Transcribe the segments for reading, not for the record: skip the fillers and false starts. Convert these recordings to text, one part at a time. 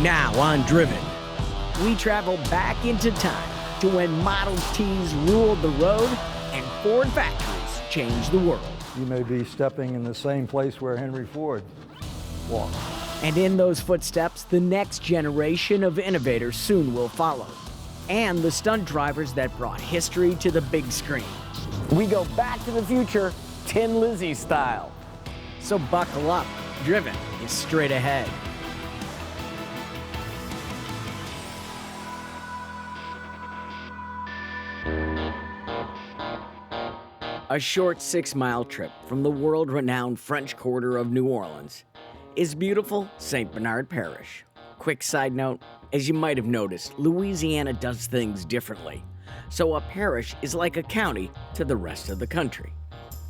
Now on Driven, we travel back into time to when Model Ts ruled the road and Ford factories changed the world. You may be stepping in the same place where Henry Ford walked. And in those footsteps, the next generation of innovators soon will follow. And the stunt drivers that brought history to the big screen. We go back to the future, Tin Lizzy style. So buckle up, Driven is straight ahead. A short 6-mile trip from the world-renowned French Quarter of New Orleans is beautiful St. Bernard Parish. Quick side note, as you might have noticed, Louisiana does things differently. So a parish is like a county to the rest of the country.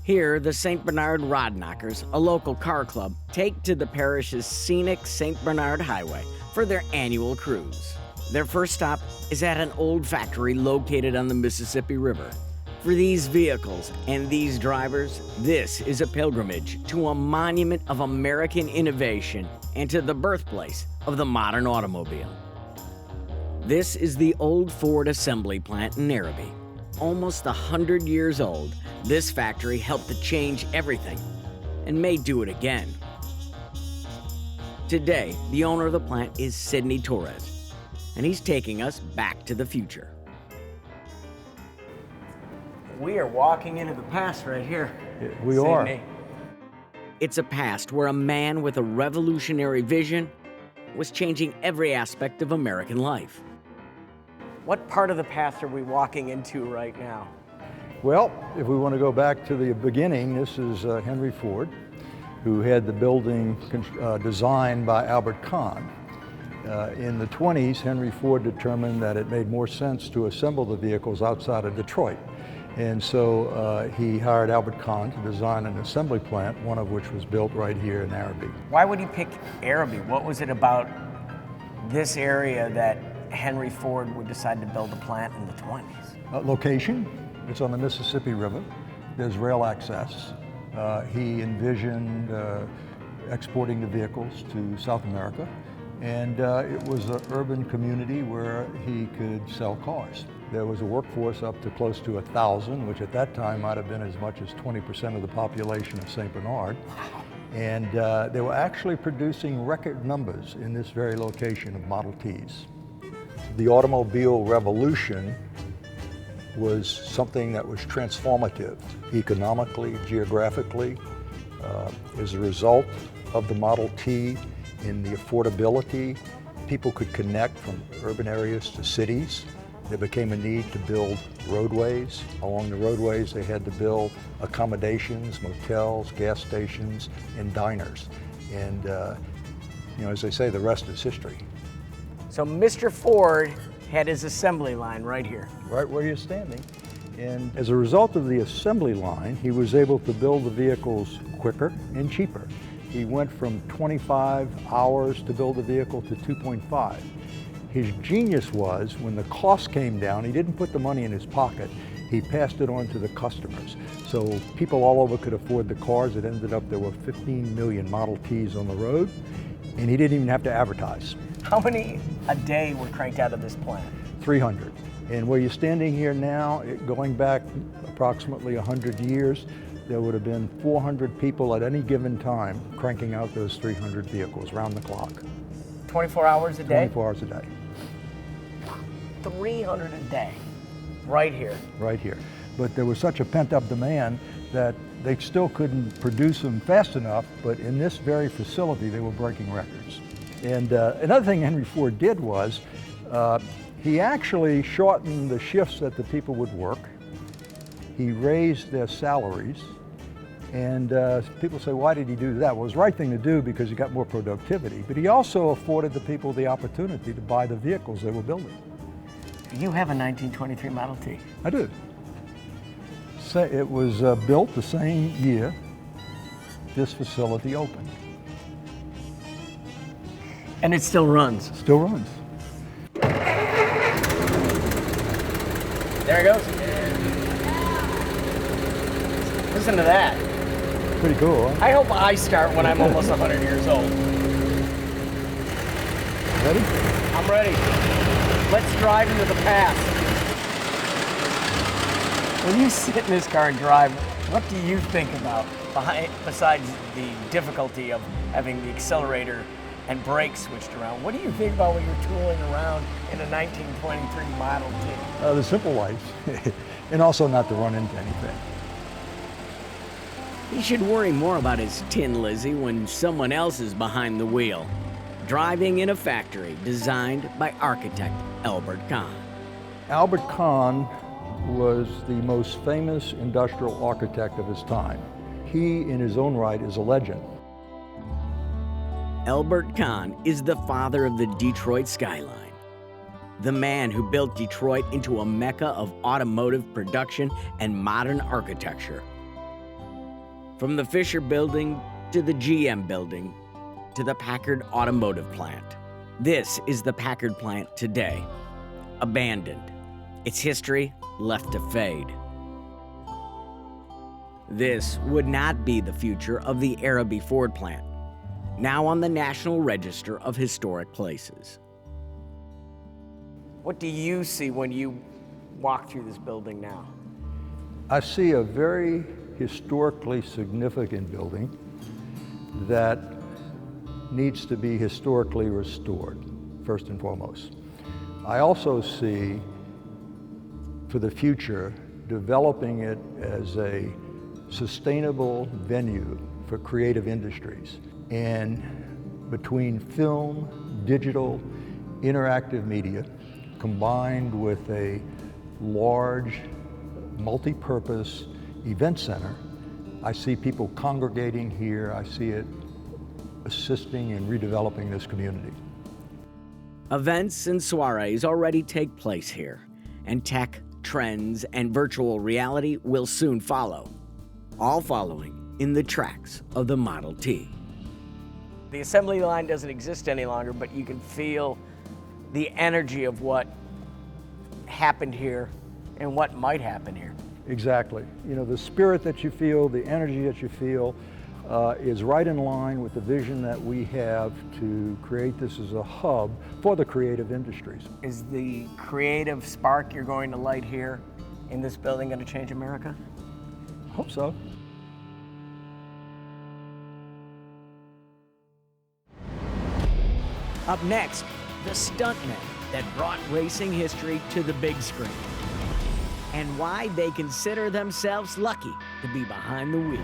Here, the St. Bernard Rod Knockers, a local car club, take to the parish's scenic St. Bernard Highway for their annual cruise. Their first stop is at an old factory located on the Mississippi River. For these vehicles and these drivers, this is a pilgrimage to a monument of American innovation and to the birthplace of the modern automobile. This is the old Ford assembly plant in Arabi. Almost 100 years old, this factory helped to change everything and may do it again. Today, the owner of the plant is Sidney Torres, and he's taking us back to the future. We are walking into the past right here. We are. Sidney. It's a past where a man with a revolutionary vision was changing every aspect of American life. What part of the past are we walking into right now? Well, if we want to go back to the beginning, this is Henry Ford, who had the building designed by Albert Kahn. In the 20s, Henry Ford determined that it made more sense to assemble the vehicles outside of Detroit. And so he hired Albert Kahn to design an assembly plant, one of which was built right here in Arabi. Why would he pick Arabi? What was it about this area that Henry Ford would decide to build a plant in the 20s? Location, it's on the Mississippi River. There's rail access. He envisioned exporting the vehicles to South America. And it was an urban community where he could sell cars. There was a workforce up to close to 1,000, which at that time might have been as much as 20% of the population of St. Bernard. And they were actually producing record numbers in this very location of Model Ts. The automobile revolution was something that was transformative, economically, geographically, as a result of the Model T in the affordability. People could connect from urban areas to cities. There became a need to build roadways. Along the roadways, they had to build accommodations, motels, gas stations, and diners. And as they say, the rest is history. So Mr. Ford had his assembly line right here. Right where you're standing. And as a result of the assembly line, he was able to build the vehicles quicker and cheaper. He went from 25 hours to build a vehicle to 2.5. His genius was, when the cost came down, he didn't put the money in his pocket, he passed it on to the customers. So people all over could afford the cars. It ended up there were 15 million Model Ts on the road, and he didn't even have to advertise. How many a day were cranked out of this plant? 300. And where you're standing here now, going back approximately 100 years, there would have been 400 people at any given time cranking out those 300 vehicles round the clock. 24 hours a day? 24 hours a day. 300 a day, right here. Right here. But there was such a pent-up demand that they still couldn't produce them fast enough, but in this very facility, they were breaking records. And another thing Henry Ford did was, he actually shortened the shifts that the people would work. He raised their salaries. And people say, why did he do that? Well, it was the right thing to do because he got more productivity, but he also afforded the people the opportunity to buy the vehicles they were building. You have a 1923 Model T. I do. So it was built the same year this facility opened. And it still runs? Still runs. There it goes. Listen to that. Pretty cool, huh? I hope I start when I'm almost 100 years old. Ready? I'm ready. Let's drive into the past. When you sit in this car and drive, what do you think about besides the difficulty of having the accelerator and brakes switched around? What do you think about when you're tooling around in a 1923 Model T? The simple life, and also not to run into anything. He should worry more about his Tin Lizzie when someone else is behind the wheel, driving in a factory designed by architect Albert Kahn. Albert Kahn was the most famous industrial architect of his time. He, in his own right, is a legend. Albert Kahn is the father of the Detroit skyline, the man who built Detroit into a mecca of automotive production and modern architecture. From the Fisher Building to the GM Building to the Packard Automotive Plant. This is the Packard plant today, abandoned, its history left to fade. This would not be the future of the Arabi Ford plant, now on the National Register of Historic Places. What do you see when you walk through this building now? I see a very historically significant building that needs to be historically restored, first and foremost. I also see, for the future, developing it as a sustainable venue for creative industries. And between film, digital, interactive media, combined with a large, multi-purpose event center, I see people congregating here. I see it assisting in redeveloping this community. Events and soirees already take place here, and tech, trends, and virtual reality will soon follow, all following in the tracks of the Model T. The assembly line doesn't exist any longer, but you can feel the energy of what happened here and what might happen here. Exactly. You know, the spirit that you feel, the energy that you feel is right in line with the vision that we have to create this as a hub for the creative industries. Is the creative spark you're going to light here in this building going to change America? Hope so. Up next, the stuntmen that brought racing history to the big screen, and why they consider themselves lucky to be behind the wheel.